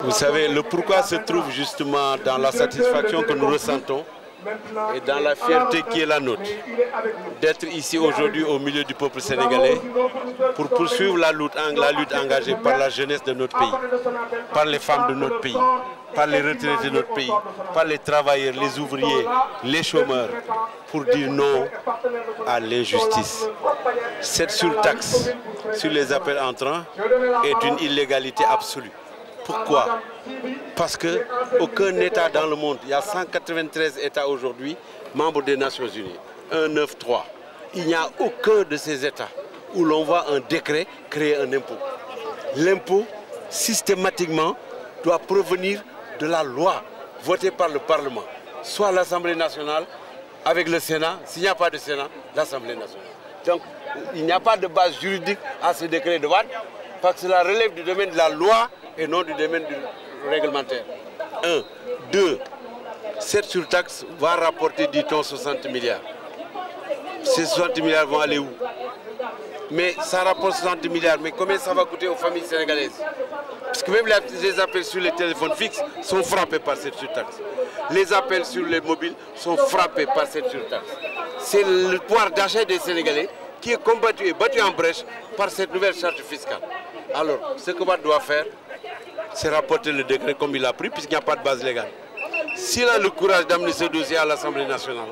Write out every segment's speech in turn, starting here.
Vous savez, le pourquoi se trouve justement dans la satisfaction que nous ressentons et dans la fierté qui est la nôtre d'être ici aujourd'hui au milieu du peuple sénégalais pour poursuivre la lutte engagée par la jeunesse de notre pays, par les femmes de notre pays, par les retraités de notre pays, par les travailleurs, les ouvriers, les chômeurs, pour dire non à l'injustice. Cette surtaxe sur les appels entrants est une illégalité absolue. Pourquoi? Parce qu'aucun État dans le monde, il y a 193 États aujourd'hui, membres des Nations Unies, 193. Il n'y a aucun de ces États où l'on voit un décret créer un impôt. L'impôt, systématiquement, doit provenir de la loi votée par le Parlement, soit l'Assemblée nationale avec le Sénat, s'il n'y a pas de Sénat, l'Assemblée nationale. Donc, il n'y a pas de base juridique à ce décret de Wade, parce que cela relève du domaine de la loi et non du domaine du réglementaire. 1. 2. Cette surtaxe va rapporter, dit-on, 60 milliards. Ces 60 milliards vont aller où? Mais ça rapporte 60 milliards, mais combien ça va coûter aux familles sénégalaises? Parce que même les appels sur les téléphones fixes sont frappés par cette surtaxe. Les appels sur les mobiles sont frappés par cette surtaxe. C'est le pouvoir d'achat des Sénégalais qui est combattu et battu en brèche par cette nouvelle charte fiscale. Alors, ce que Wade doit faire, c'est rapporter le décret comme il a pris, puisqu'il n'y a pas de base légale. S'il a le courage d'amener ce dossier à l'Assemblée nationale,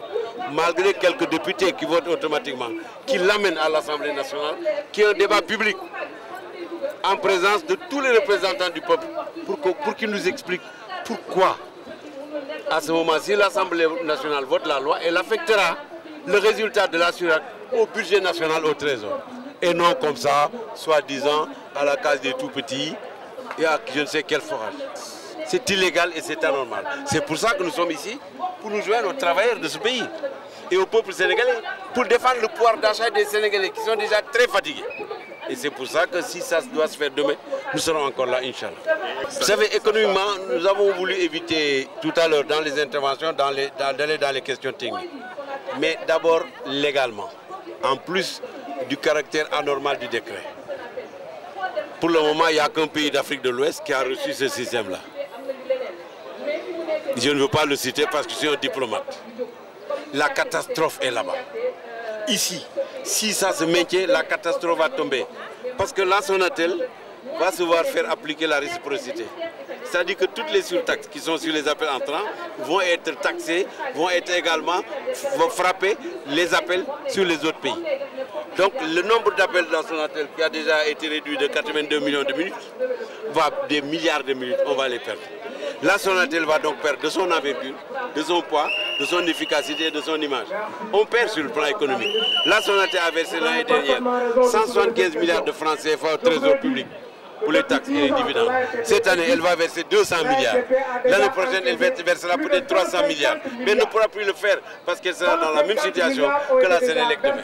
malgré quelques députés qui votent automatiquement, qu'il l'amène à l'Assemblée nationale, qu'il y ait un débat public en présence de tous les représentants du peuple, pour qu'ils nous expliquent pourquoi, à ce moment, si l'Assemblée nationale vote la loi, elle affectera le résultat de la surtaxe au budget national, au trésor. Et non comme ça, soi-disant, à la case des tout-petits et à je ne sais quel forage. C'est illégal et c'est anormal. C'est pour ça que nous sommes ici, pour nous joindre aux travailleurs de ce pays et au peuple sénégalais, pour défendre le pouvoir d'achat des Sénégalais qui sont déjà très fatigués. Et c'est pour ça que si ça doit se faire demain, nous serons encore là, Inch'Allah. Vous savez, économiquement, nous avons voulu éviter tout à l'heure dans les interventions, d'aller dans les questions techniques. Mais d'abord, légalement, en plus du caractère anormal du décret. Pour le moment, il n'y a qu'un pays d'Afrique de l'Ouest qui a reçu ce système-là. Je ne veux pas le citer parce que je suis un diplomate. La catastrophe est là-bas. Ici, si ça se maintient, la catastrophe va tomber. Parce que la Sonatel va se voir faire appliquer la réciprocité. C'est-à-dire que toutes les surtaxes qui sont sur les appels entrants vont être taxées, vont frapper les appels sur les autres pays. Donc le nombre d'appels dans Sonatel qui a déjà été réduit de 82 millions de minutes, des milliards de minutes, on va les perdre. La Sonatel va donc perdre de son envergure, de son poids, de son efficacité et de son image. On perd sur le plan économique. La Sonatel a versé l'année dernière 175 milliards de francs CFA au trésor public pour les taxes et les dividendes. Cette année, elle va verser 200 milliards. L'année prochaine, elle versera peut-être 300 milliards. Mais elle ne pourra plus le faire parce qu'elle sera dans la même situation que la Sénélec demain.